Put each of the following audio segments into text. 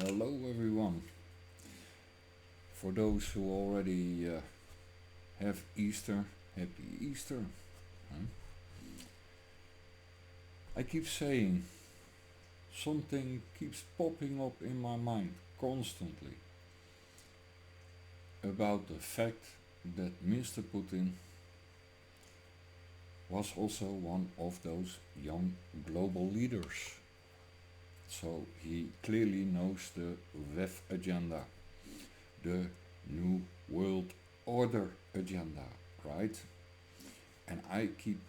Hello everyone. For those who already have Easter, Happy Easter. Huh? I keep saying something keeps popping up in my mind constantly about the fact that Mr. Putin was also one of those young global leaders. So he clearly knows the WEF agenda, the New World Order agenda, right? And I keep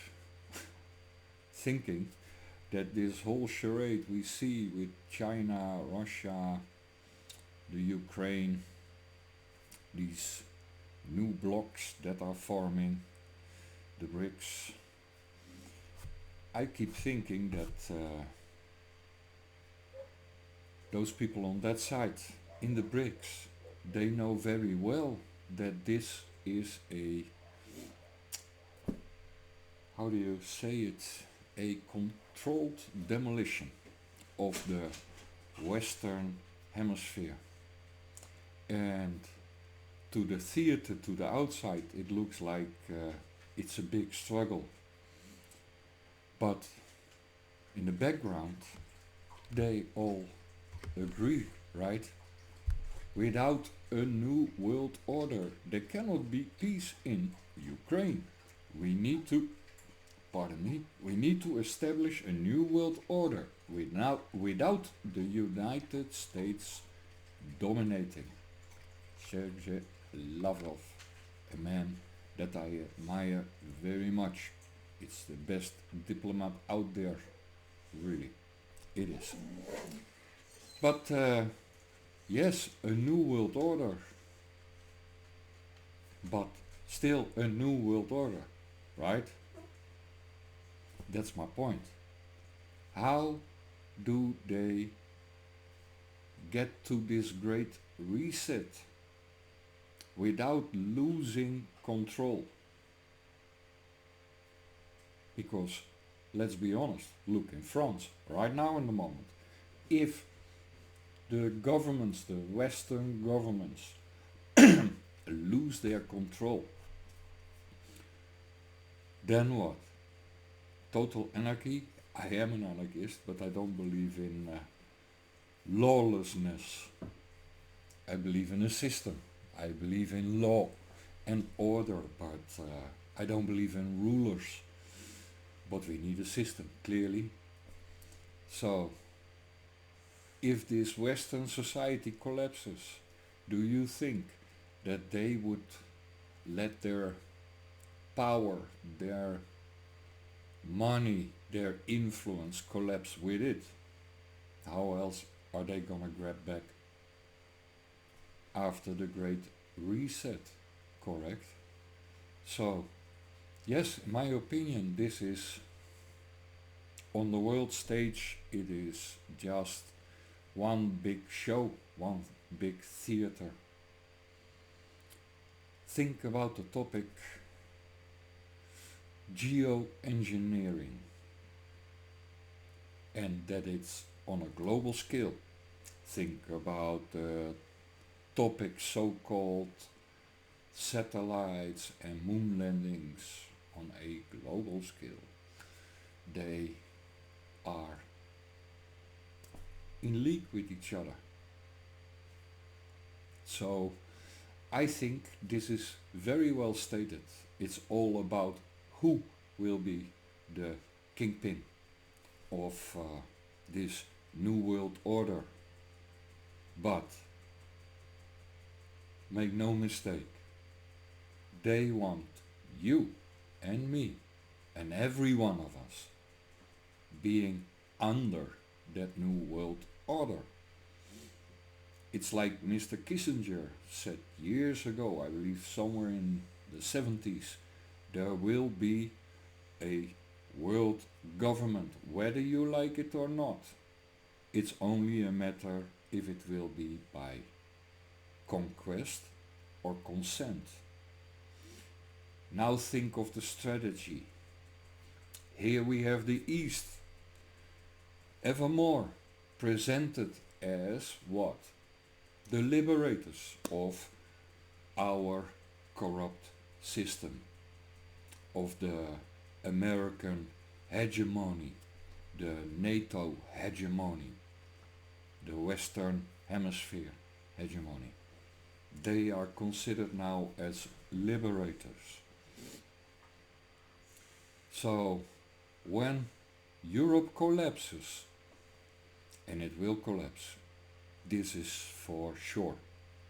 thinking that this whole charade we see with China, Russia, the Ukraine, these new blocs that are forming, the BRICS, I keep thinking that those people on that side in the BRICS, they know very well that this is a, how do you say it, a controlled demolition of the Western Hemisphere. And to the theater, to the outside, it looks like it's a big struggle. But in the background, they all agree, right? Without a new world order, there cannot be peace in Ukraine. We need to, we need to establish a new world order without the United States dominating. Sergei Lavrov, a man that I admire very much. It's the best diplomat out there, really. It is. But yes, a new world order. But still a new world order, right? That's my point. How do they get to this great reset without losing control? Because let's be honest, look in France, right now in the moment, if the governments, the Western governments, lose their control, then what? Total anarchy? I am an anarchist, but I don't believe in lawlessness. I believe in a system. I believe in law and order, but I don't believe in rulers. But we need a system, clearly. So, if this Western society collapses, do you think that they would let their power, their money, their influence collapse with it? How else are they gonna grab back after the great reset, correct? So, yes, in my opinion, this is, on the world stage, it is just one big show, one big theater. Think about the topic geoengineering, and that it's on a global scale. Think about the topic so-called satellites and moon landings on a global scale. They are in league with each other. So I think this is very well stated. It's all about who will be the kingpin of this new world order. But make no mistake, they want you and me and every one of us being under that new world order. It's like Mr. Kissinger said years ago, I believe somewhere in the 70s, there will be a world government, whether you like it or not. It's only a matter if it will be by conquest or consent. Now think of the strategy. Here we have the East, evermore presented as what? The liberators of our corrupt system, of the American hegemony, the NATO hegemony, the Western Hemisphere hegemony. They are considered now as liberators. So, when Europe collapses, and it will collapse, this is for sure,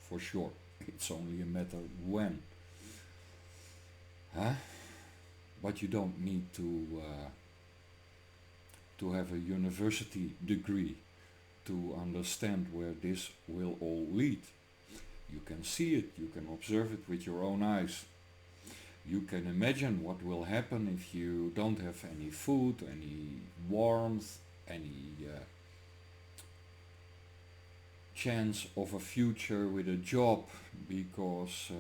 for sure. It's only a matter when. Huh? But you don't need to have a university degree to understand where this will all lead. You can see it, you can observe it with your own eyes. You can imagine what will happen if you don't have any food, any warmth, any chance of a future with a job, because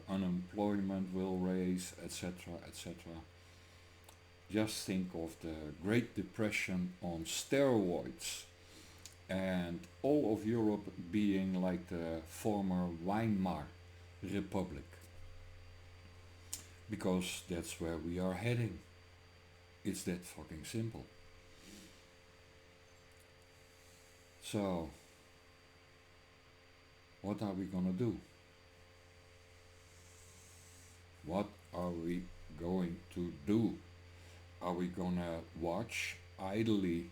unemployment will raise, etc., etc. Just think of the Great Depression on steroids, and all of Europe being like the former Weimar Republic, because that's where we are heading. It's that fucking simple. So, what are we gonna do? What are we going to do? Are we gonna watch idly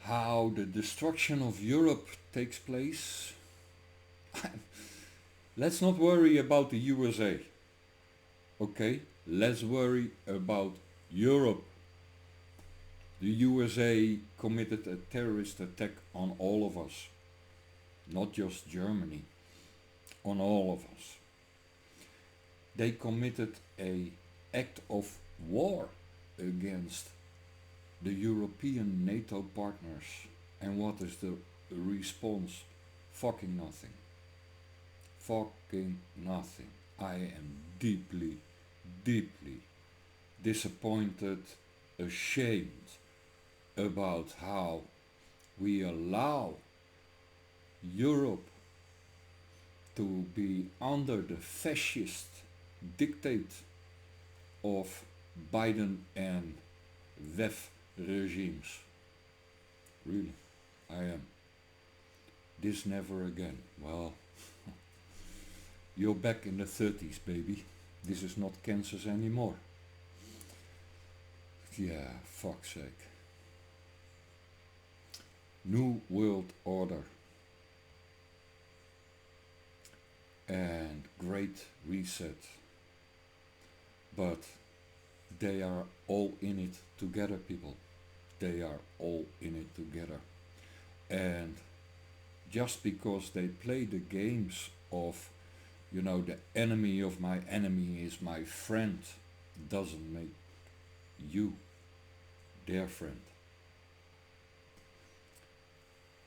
how the destruction of Europe takes place? Let's not worry about the USA, okay? Let's worry about Europe. The USA committed a terrorist attack on all of us, not just Germany, on all of us. They committed a act of war against the European NATO partners. And what is the response? Fucking nothing. Fucking nothing. I am deeply, deeply disappointed, ashamed about how we allow Europe to be under the fascist dictate of Biden and WEF regimes. Really, I am. This never again. Well, you're back in the 30s, baby. This is not Kansas anymore. Yeah, fuck's sake. New World Order and Great Reset. But they are all in it together, people. They are all in it together. And just because they play the games of, the enemy of my enemy is my friend, doesn't make you their friend.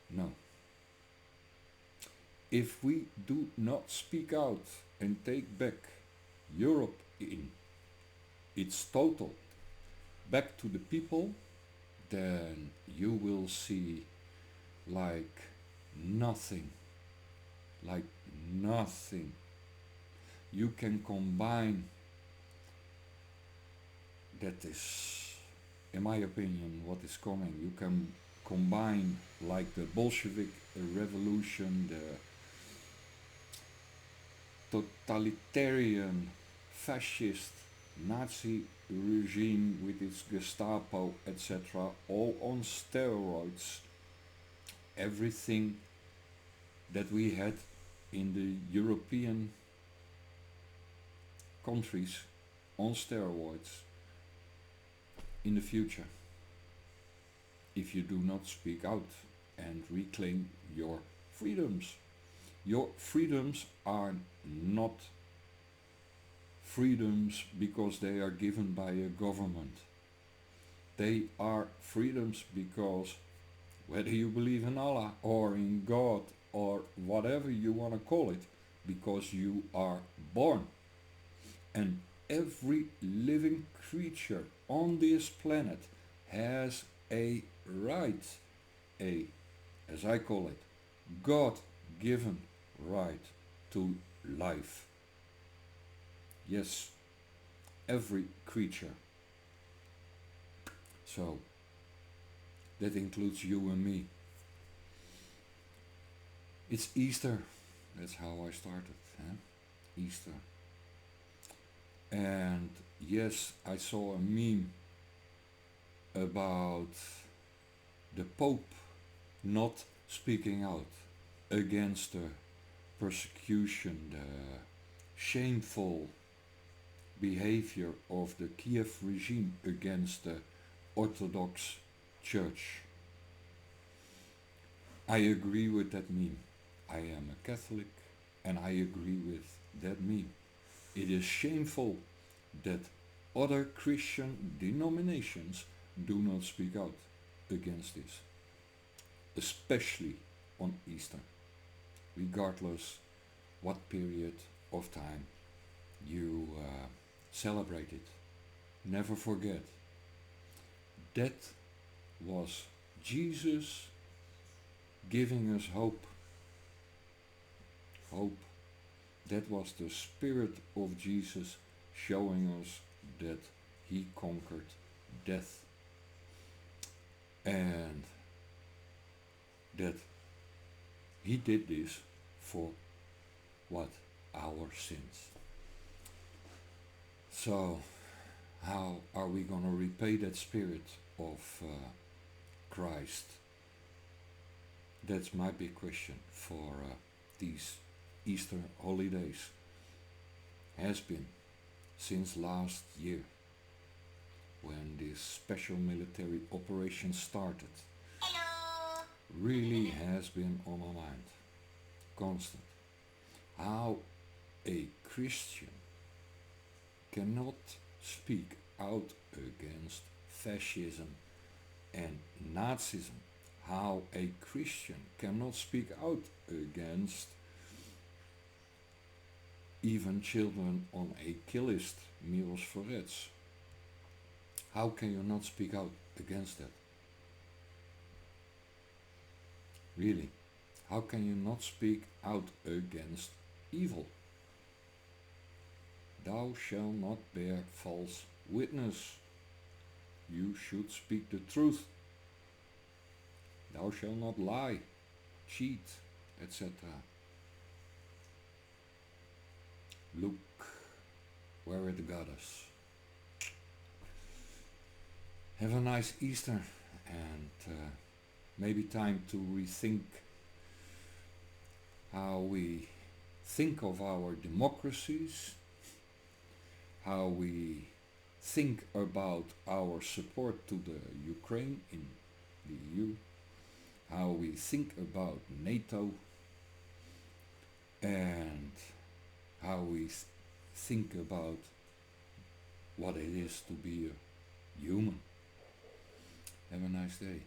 No. If we do not speak out and take back Europe in its total back to the people, then you will see like nothing. Like nothing. You can combine, that is, in my opinion, what is coming. You can combine like the Bolshevik revolution, the totalitarian fascist Nazi regime with its Gestapo, etc., all on steroids. Everything that we had in the European countries on steroids in the future, if you do not speak out and reclaim your freedoms. Your freedoms are not freedoms because they are given by a government. They are freedoms because whether you believe in Allah or in God or whatever you want to call it, because you are born. And every living creature on this planet has a right, a as I call it, God-given right to life. Yes, every creature. So, that includes you and me. It's Easter. That's how I started. Huh? Easter. And yes, I saw a meme about the Pope not speaking out against the persecution, the shameful behavior of the Kiev regime against the Orthodox Church. I agree with that meme. I am a Catholic and I agree with that meme. It is shameful that other Christian denominations do not speak out against this, especially on Easter, regardless what period of time you celebrate it. Never forget, that was Jesus giving us hope. Hope. That was the Spirit of Jesus showing us that He conquered death. And that He did this for what? Our sins. So, how are we going to repay that Spirit of Christ? That's my big question for these Easter holidays. Has been since last year when this special military operation started. Hello. Really has been on my mind. Constant. How a Christian cannot speak out against fascism and Nazism. How a Christian cannot speak out against even children on a kill list, meals for rats. How can you not speak out against that? Really, how can you not speak out against evil? Thou shalt not bear false witness. You should speak the truth. Thou shalt not lie, cheat, etc. Look where it got us. Have a nice Easter and maybe time to rethink how we think of our democracies, how we think about our support to the Ukraine in the EU, how we think about NATO, and how we think about what it is to be a human. Have a nice day.